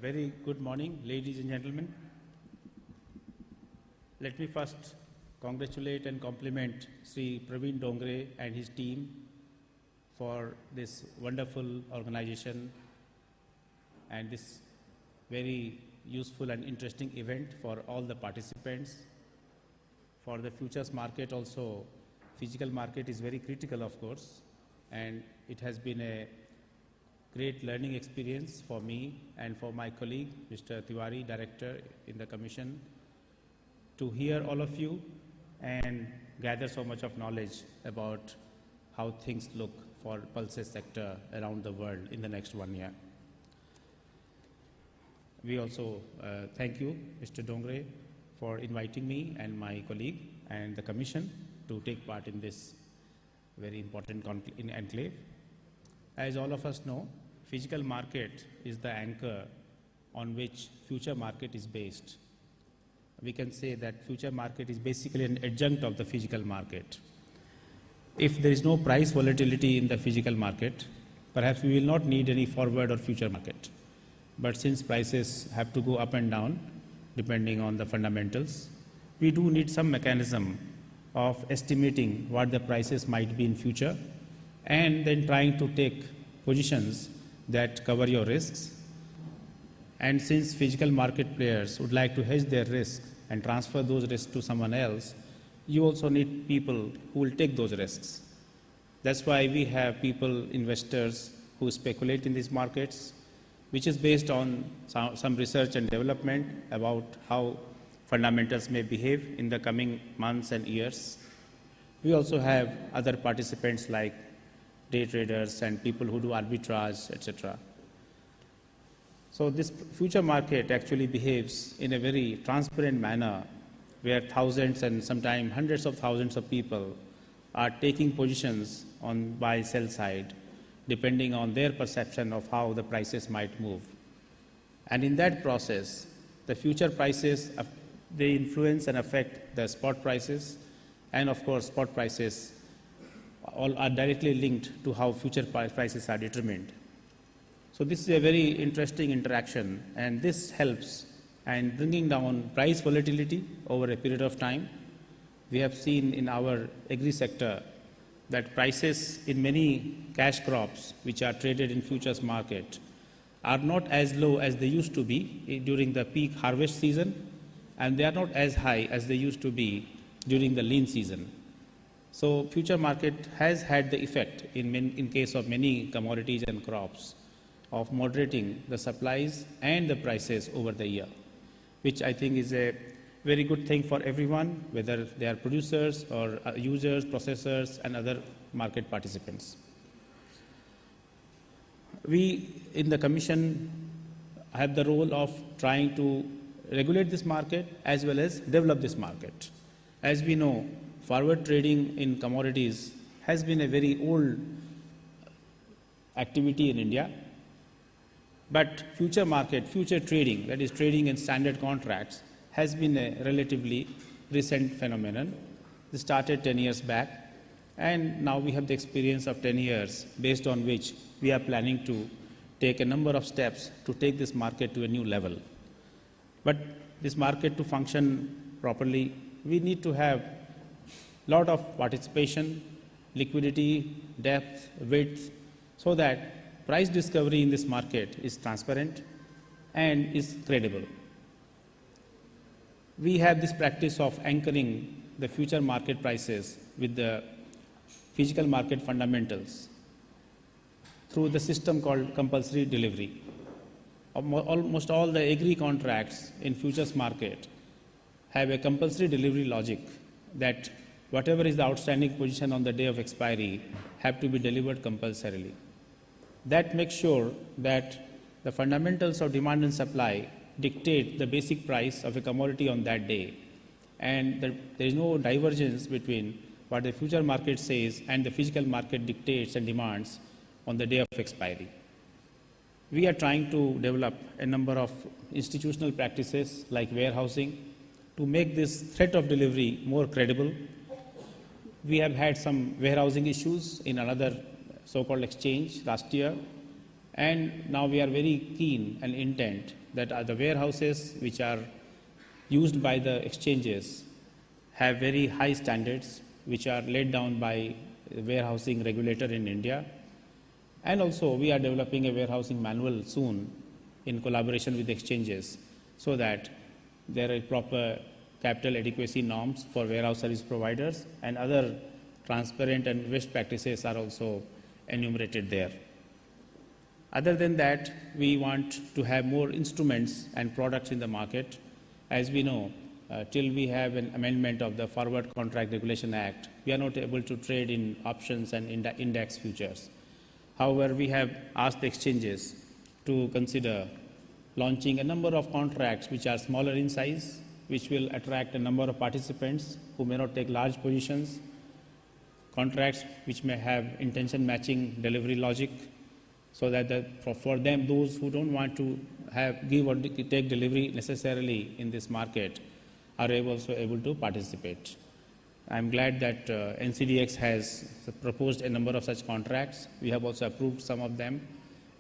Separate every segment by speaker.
Speaker 1: Very good morning, ladies and gentlemen. Let me first congratulate and compliment Sri Praveen Dongre and his team for this wonderful organization and this very useful and interesting event for all the participants. For the futures market also, physical market is very critical, of course, and it has been a great learning experience for me and for my colleague, Mr. Tiwari, Director in the Commission, to hear all of you and gather so much of knowledge about how things look for pulses sector around the world in the next 1 year. We also thank you, Mr. Dongre, for inviting me and my colleague and the Commission to take part in this very important enclave. As all of us know, physical market is the anchor on which future market is based. We can say that future market is basically an adjunct of the physical market. If there is no price volatility in the physical market, perhaps we will not need any forward or future market. But since prices have to go up and down, depending on the fundamentals, we do need some mechanism of estimating what the prices might be in future and then trying to take positions that cover your risks. And since physical market players would like to hedge their risks and transfer those risks to someone else, you also need people who will take those risks. That's why we have people, investors, who speculate in these markets, which is based on some research and development about how fundamentals may behave in the coming months and years. We also have other participants like day traders and people who do arbitrage, etc. So this future market actually behaves in a very transparent manner where thousands and sometimes hundreds of thousands of people are taking positions on buy-sell side depending on their perception of how the prices might move. And in that process, the future prices, they influence and affect the spot prices, and of course spot prices all are directly linked to how future prices are determined. So this is a very interesting interaction, and this helps in bringing down price volatility over a period of time. We have seen in our agri sector that prices in many cash crops which are traded in futures market are not as low as they used to be during the peak harvest season, and they are not as high as they used to be during the lean season. So future market has had the effect in case of many commodities and crops of moderating the supplies and the prices over the year, which I think is a very good thing for everyone, whether they are producers or users, processors, and other market participants. We in the Commission have the role of trying to regulate this market as well as develop this market. As we know, forward trading in commodities has been a very old activity in India, but future market, future trading, that is trading in standard contracts, has been a relatively recent phenomenon. This started 10 years back, and now we have the experience of 10 years based on which we are planning to take a number of steps to take this market to a new level. But this market to function properly, we need to have a lot of participation, liquidity, depth, width, so that price discovery in this market is transparent and is credible. We have this practice of anchoring the future market prices with the physical market fundamentals through the system called compulsory delivery. Almost all the agri contracts in futures market have a compulsory delivery logic that whatever is the outstanding position on the day of expiry have to be delivered compulsorily. That makes sure that the fundamentals of demand and supply dictate the basic price of a commodity on that day, and there is no divergence between what the future market says and the physical market dictates and demands on the day of expiry. We are trying to develop a number of institutional practices like warehousing to make this threat of delivery more credible. We have had some warehousing issues in another so-called exchange last year, And now we are very keen and intent that the warehouses which are used by the exchanges have very high standards which are laid down by the warehousing regulator in India. And also we are developing a warehousing manual soon in collaboration with exchanges so that there are proper capital adequacy norms for warehouse service providers, and other transparent and best practices are also enumerated there. Other than that, we want to have more instruments and products in the market. As we know, till we have an amendment of the Forward Contract Regulation Act, we are not able to trade in options and index futures. However, we have asked the exchanges to consider launching a number of contracts which are smaller in size, which will attract a number of participants who may not take large positions, contracts which may have intention matching delivery logic, so that for them, those who don't want to give or take delivery necessarily in this market are also able to participate. I'm glad that NCDX has proposed a number of such contracts. We have also approved some of them,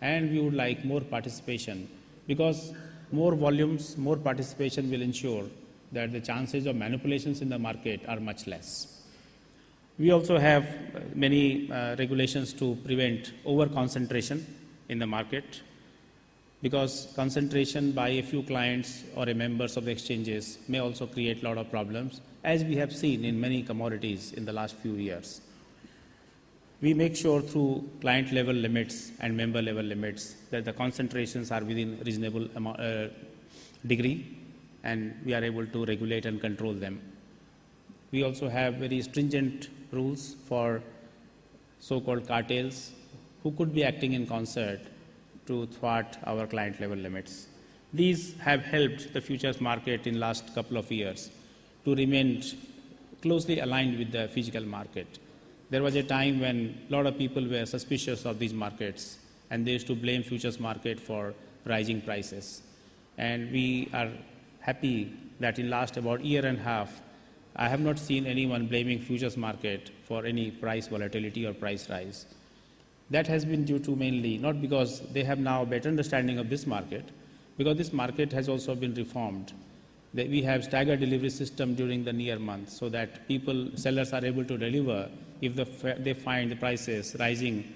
Speaker 1: and we would like more participation, because more volumes, more participation will ensure that the chances of manipulations in the market are much less. We also have many regulations to prevent over-concentration in the market, because concentration by a few clients or members of the exchanges may also create a lot of problems, as we have seen in many commodities in the last few years. We make sure through client level limits and member level limits that the concentrations are within reasonable degree, and we are able to regulate and control them. We also have very stringent rules for so-called cartels who could be acting in concert to thwart our client level limits. These have helped the futures market in last couple of years to remain closely aligned with the physical market. There was a time when a lot of people were suspicious of these markets, and they used to blame futures market for rising prices. And we are happy that in last about year and a half, I have not seen anyone blaming futures market for any price volatility or price rise. That has been due to mainly, not because they have now better understanding of this market, because this market has also been reformed. That we have staggered delivery system during the near months, so that sellers are able to deliver if they find the prices rising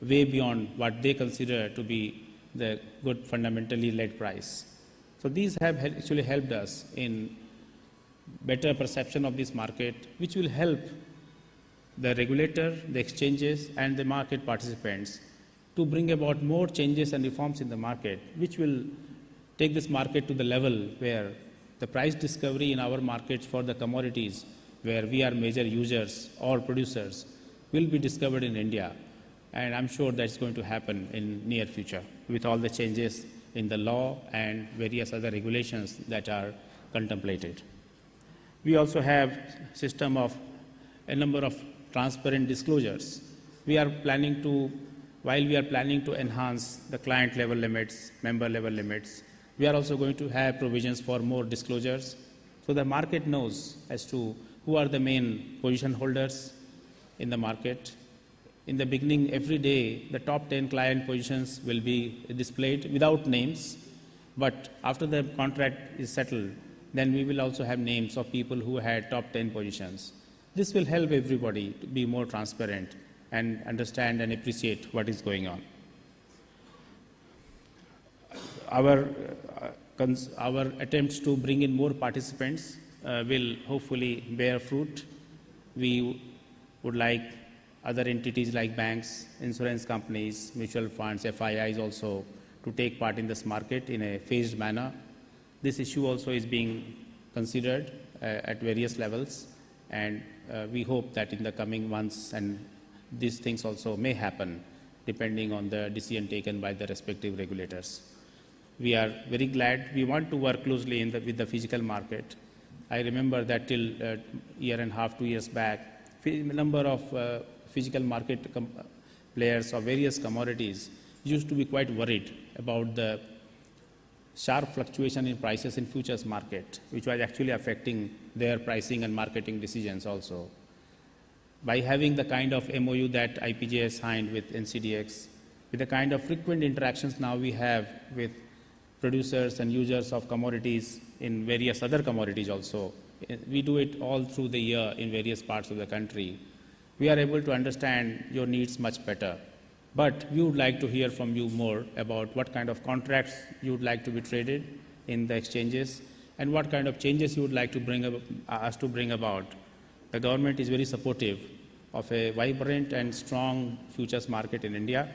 Speaker 1: way beyond what they consider to be the good fundamentally led price. So these have actually helped us in better perception of this market, which will help the regulator, the exchanges, and the market participants to bring about more changes and reforms in the market, which will take this market to the level where the price discovery in our markets for the commodities where we are major users or producers will be discovered in India. And I'm sure that's going to happen in near future with all the changes in the law and various other regulations that are contemplated. We also have system of a number of transparent disclosures. While we are planning to enhance the client level limits, member level limits, we are also going to have provisions for more disclosures, so the market knows as to who are the main position holders in the market. In the beginning, every day, the top 10 client positions will be displayed without names, but after the contract is settled, then we will also have names of people who had top 10 positions. This will help everybody to be more transparent and understand and appreciate what is going on. Our attempts to bring in more participants will hopefully bear fruit. We would like other entities like banks, insurance companies, mutual funds, FIIs also to take part in this market in a phased manner. This issue also is being considered at various levels, and we hope that in the coming months and these things also may happen depending on the decision taken by the respective regulators. We are very glad. We want to work closely with the physical market. I remember that till year and a half, 2 years back, a number of physical market players of various commodities used to be quite worried about the sharp fluctuation in prices in futures market, which was actually affecting their pricing and marketing decisions also. By having the kind of MOU that IPGA signed with NCDX, with the kind of frequent interactions now we have with producers and users of commodities in various other commodities also. We do it all through the year in various parts of the country. We are able to understand your needs much better. But we would like to hear from you more about what kind of contracts you would like to be traded in the exchanges and what kind of changes you would like to bring us to bring about. The government is very supportive of a vibrant and strong futures market in India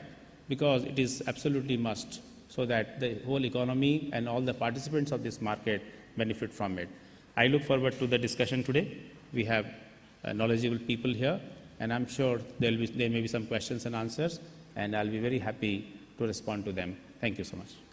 Speaker 1: because it is absolutely must so that the whole economy and all the participants of this market benefit from it. I look forward to the discussion today. We have knowledgeable people here, and I'm sure there may be some questions and answers, and I'll be very happy to respond to them. Thank you so much.